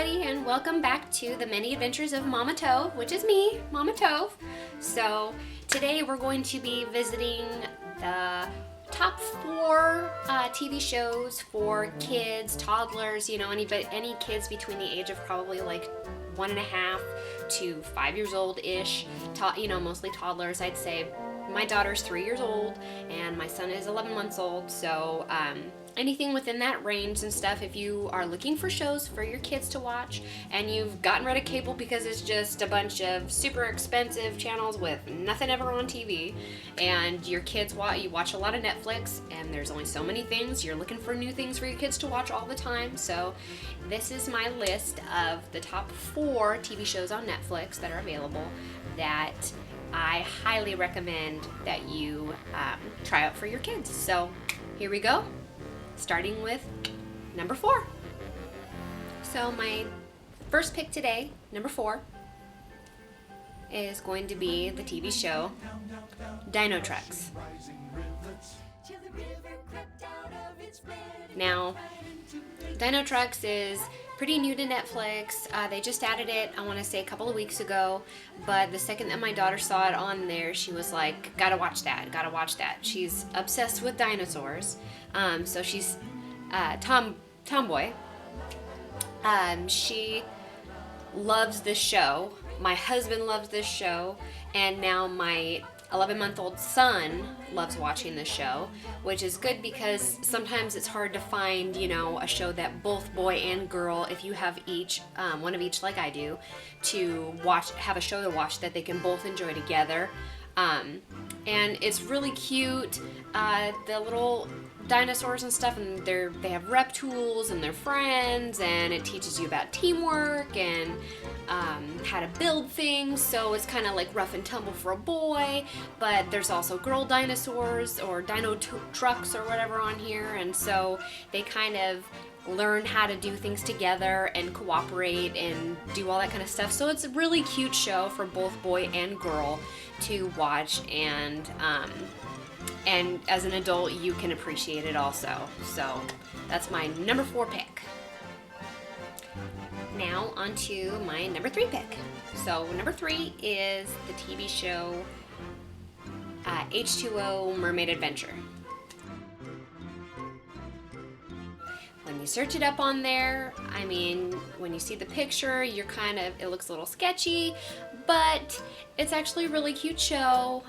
everybody, and welcome back to the many adventures of Mama Tove, which is me, Mama Tove. So today we're going to be visiting the top 4 TV shows for kids, toddlers, any kids between the age of probably like 1.5 to 5 years old ish. Mostly toddlers, I'd say. My daughter's 3 years old and my son is 11 months old, so anything within that range and stuff. If you are looking for shows for your kids to watch and you've gotten rid of cable because it's just a bunch of super expensive channels with nothing ever on TV, and your kids you watch a lot of Netflix and there's only so many things, you're looking for new things for your kids to watch all the time. So this is my list of the top 4 TV shows on Netflix that are available that I highly recommend that you try out for your kids. So here we go, starting with number 4. So my first pick today, number 4, is going to be the TV show Dinotrux. Now, Dinotrux is pretty new to Netflix. They just added it, I want to say a couple of weeks ago, but the second that my daughter saw it on there, she was like, gotta watch that. She's obsessed with dinosaurs. So she's tomboy. She loves this show. My husband loves this show, and now my 11-month-old son loves watching this show, which is good because sometimes it's hard to find, a show that both boy and girl, if you have each, one of each like I do, have a show to watch that they can both enjoy together. And it's really cute. The little dinosaurs and stuff, and they have rep tools and they're friends, and it teaches you about teamwork and how to build things. So it's kind of like rough and tumble for a boy, but there's also girl dinosaurs or dino trucks or whatever on here, and so they kind of learn how to do things together and cooperate and do all that kind of stuff. So it's a really cute show for both boy and girl to watch, and as an adult you can appreciate it also. So that's my number 4 pick. Now on to my number 3 pick. So number 3 is the TV show H2O Mermaid Adventure. When you search it up on there, when you see the picture, it looks a little sketchy, but it's actually a really cute show.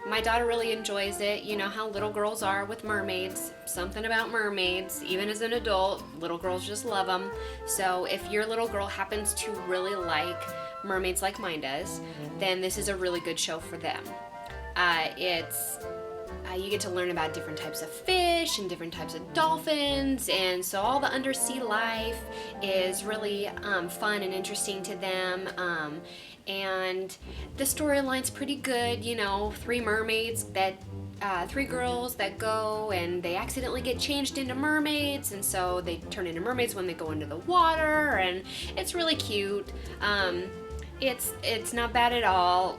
My daughter really enjoys it. You know how little girls are with mermaids. Something about mermaids, even as an adult, little girls just love them. So if your little girl happens to really like mermaids like mine does, then this is a really good show for them. You get to learn about different types of fish and different types of dolphins, and so all the undersea life is really fun and interesting to them. And the storyline's pretty good. 3 mermaids that 3 girls that go and they accidentally get changed into mermaids, and so they turn into mermaids when they go into the water, and it's really cute. It's not bad at all.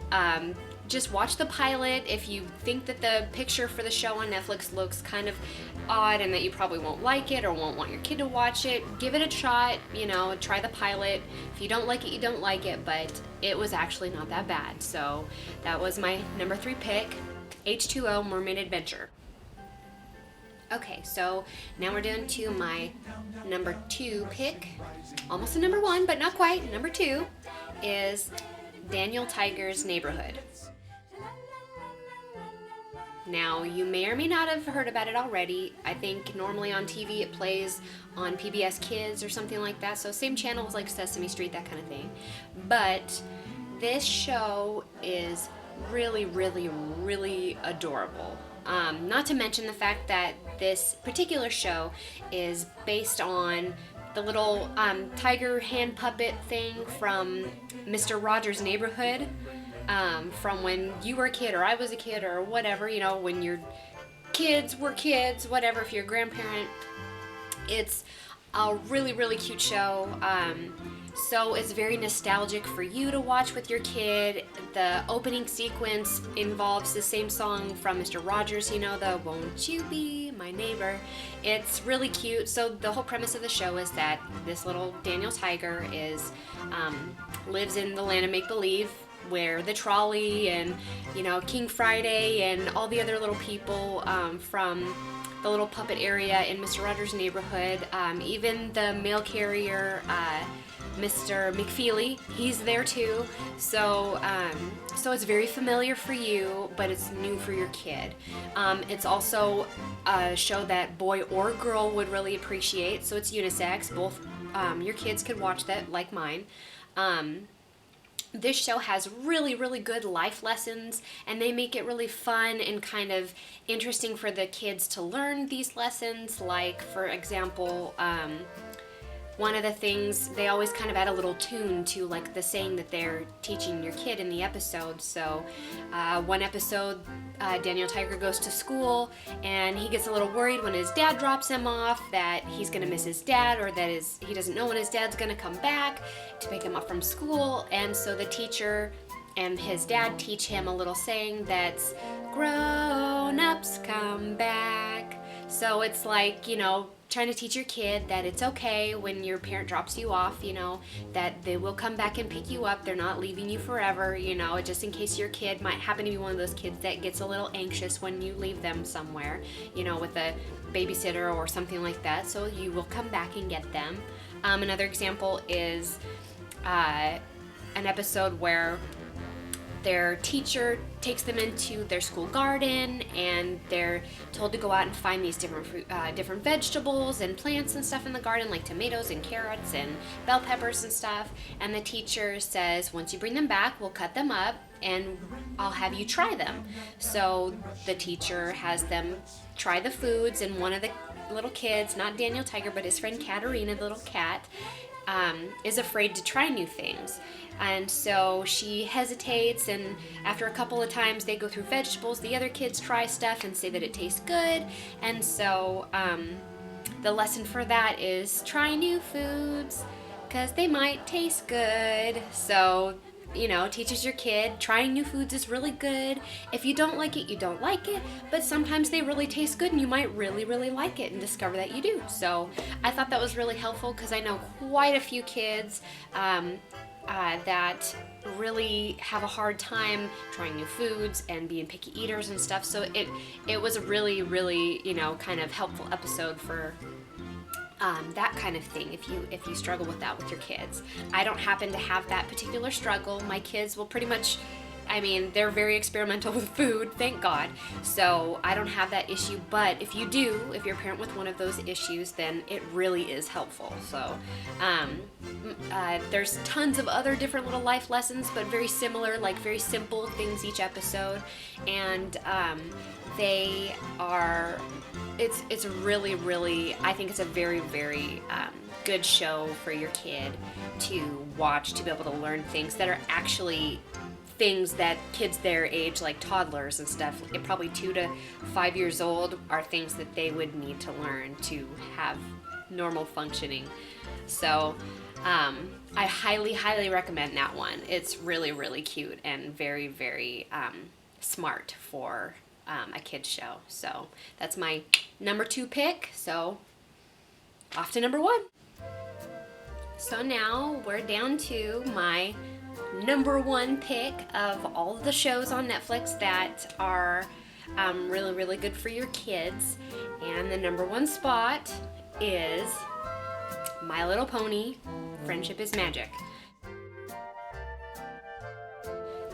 Just watch the pilot. If you think that the picture for the show on Netflix looks kind of odd and that you probably won't like it or won't want your kid to watch it, give it a shot, try the pilot. If you don't like it, you don't like it, but it was actually not that bad. So that was my number 3 pick, H2O Mermaid Adventure. Okay, so now we're down to my number 2 pick. Almost a number 1, but not quite. Number 2 is Daniel Tiger's Neighborhood. Now, you may or may not have heard about it already. I think normally on TV it plays on PBS Kids or something like that, so same channel as like Sesame Street, that kind of thing. But this show is really, really, really adorable. Not to mention the fact that this particular show is based on the little tiger hand puppet thing from Mr. Rogers' Neighborhood, from when you were a kid or I was a kid or whatever, when your kids were kids, whatever, if you're a grandparent. It's a really, really cute show. So it's very nostalgic for you to watch with your kid. The opening sequence involves the same song from Mr. Rogers, the Won't You Be My Neighbor. it's really cute. So the whole premise of the show is that this little Daniel Tiger lives in the land of make-believe, where the trolley and, King Friday and all the other little people from the little puppet area in Mr. Rogers' neighborhood, even the mail carrier, Mr. McFeely, he's there too. So it's very familiar for you, but it's new for your kid. It's also a show that boy or girl would really appreciate, so it's unisex. Both your kids could watch that, like mine. This show has really, really good life lessons, and they make it really fun and kind of interesting for the kids to learn these lessons. Like, for example, one of the things, they always kind of add a little tune to, like, the saying that they're teaching your kid in the episode. So one episode, Daniel Tiger goes to school, and he gets a little worried when his dad drops him off that he's going to miss his dad, or that he doesn't know when his dad's going to come back to pick him up from school. And so the teacher and his dad teach him a little saying that's, "Grown-ups come back." So it's like, trying to teach your kid that it's okay when your parent drops you off, that they will come back and pick you up. They're not leaving you forever, just in case your kid might happen to be one of those kids that gets a little anxious when you leave them somewhere, with a babysitter or something like that. So you will come back and get them. Another example is an episode where their teacher takes them into their school garden, and they're told to go out and find these different vegetables and plants and stuff in the garden, like tomatoes and carrots and bell peppers and stuff. And the teacher says, once you bring them back, we'll cut them up and I'll have you try them. So the teacher has them try the foods, and one of the little kids, not Daniel Tiger, but his friend Katerina, the little cat, is afraid to try new things. And so she hesitates, and after a couple of times they go through vegetables, the other kids try stuff and say that it tastes good. And so the lesson for that is try new foods because they might taste good. So, teaches your kid trying new foods is really good. If you don't like it, you don't like it, but sometimes they really taste good and you might really, really like it and discover that you do. So I thought that was really helpful because I know quite a few kids that really have a hard time trying new foods and being picky eaters and stuff. So it was a really, really, kind of helpful episode for that kind of thing if you struggle with that with your kids. I don't happen to have that particular struggle. My kids will pretty much, they're very experimental with food, thank God. So I don't have that issue, but if you do, if you're a parent with one of those issues, then it really is helpful. So there's tons of other different little life lessons, but very similar, like very simple things each episode. And they are, it's really, really, I think it's a very, very good show for your kid to watch, to be able to learn things that are actually things that kids their age, like toddlers and stuff, probably 2 to 5 years old, are things that they would need to learn to have normal functioning. So I highly, highly recommend that one. It's really, really cute and very, very smart for a kid's show. So that's my number 2 pick. So off to number 1. So now we're down to my number 1 pick of all of the shows on Netflix that are really, really good for your kids. And the number 1 spot is My Little Pony, Friendship is Magic.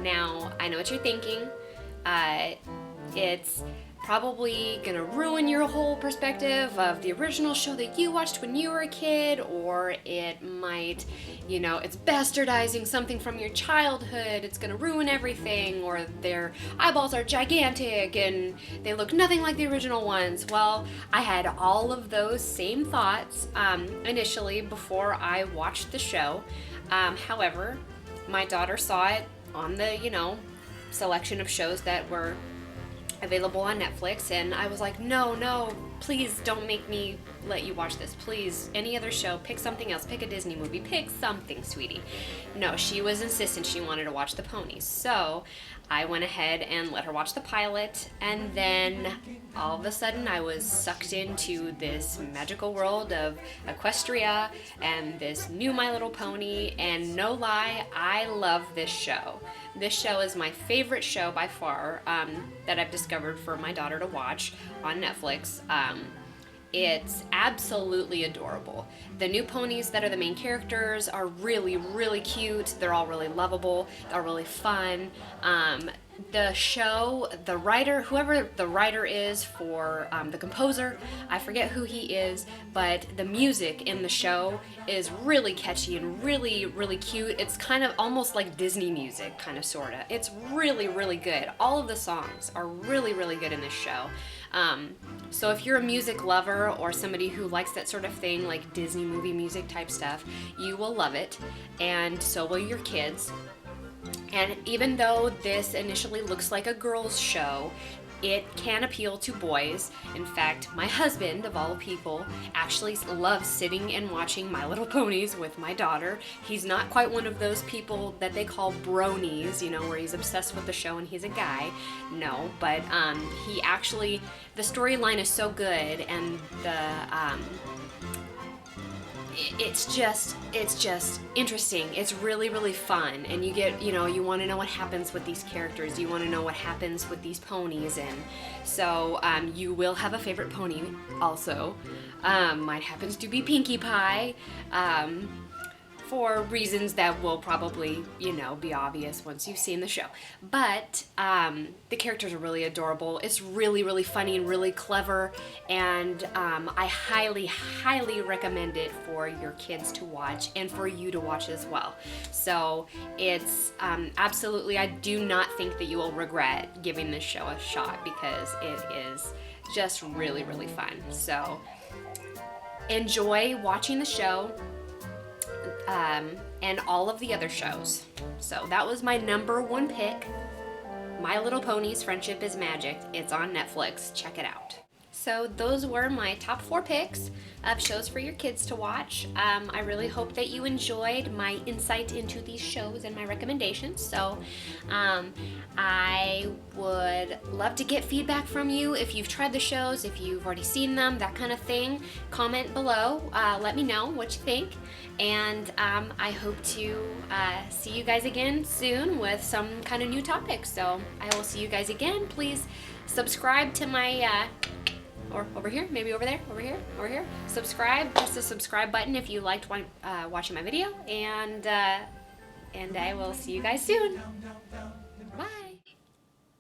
Now, I know what you're thinking. It's probably gonna ruin your whole perspective of the original show that you watched when you were a kid, or it might, it's bastardizing something from your childhood. It's gonna ruin everything, or their eyeballs are gigantic and they look nothing like the original ones. Well, I had all of those same thoughts initially before I watched the show. However, my daughter saw it on the, selection of shows that were available on Netflix, and I was like, no, please don't make me let you watch this. Please, any other show, pick something else. Pick a Disney movie. Pick something, sweetie. No, she was insistent she wanted to watch the ponies. So I went ahead and let her watch the pilot, and then all of a sudden I was sucked into this magical world of Equestria and this new My Little Pony, and no lie, I love this show. This show is my favorite show by far that I've discovered for my daughter to watch on Netflix. It's absolutely adorable. The new ponies that are the main characters are really, really cute. They're all really lovable. They're really fun. The show, the writer, whoever the writer is for the composer, I forget who he is, but the music in the show is really catchy and really, really cute. It's kind of almost like Disney music, kind of, sort of. It's really, really good. All of the songs are really, really good in this show. So if you're a music lover or somebody who likes that sort of thing, like Disney movie music type stuff, you will love it, and so will your kids. And even though this initially looks like a girls' show, it can appeal to boys. In fact, my husband, of all people, actually loves sitting and watching My Little Ponies with my daughter. He's not quite one of those people that they call bronies, you know, where he's obsessed with the show and he's a guy. No, but he actually, the storyline is so good, and it's just interesting. It's really, really fun, and you get, you know, you want to know what happens with these characters. You want to know what happens with these ponies, and so you will have a favorite pony also. Mine happens to be Pinkie Pie, for reasons that will probably, you know, be obvious once you've seen the show. But the characters are really adorable. It's really, really funny and really clever, and I highly, highly recommend it for your kids to watch and for you to watch as well. So it's absolutely, I do not think that you will regret giving this show a shot, because it is just really, really fun. So enjoy watching the show. And all of the other shows. So that was my number one pick, My Little Ponies: Friendship is Magic. It's on Netflix. Check it out. So those were my top 4 picks of shows for your kids to watch. I really hope that you enjoyed my insight into these shows and my recommendations. So I would love to get feedback from you if you've tried the shows, if you've already seen them, that kind of thing. Comment below. Let me know what you think. And I hope to see you guys again soon with some kind of new topic. So I will see you guys again. Please subscribe to my or over here, maybe over there, over here, over here. Subscribe, press the subscribe button if you liked watching my video, and I will see you guys soon. Bye.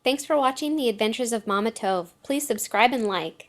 Thanks for watching The Adventures of Mama Tove. Please subscribe and like.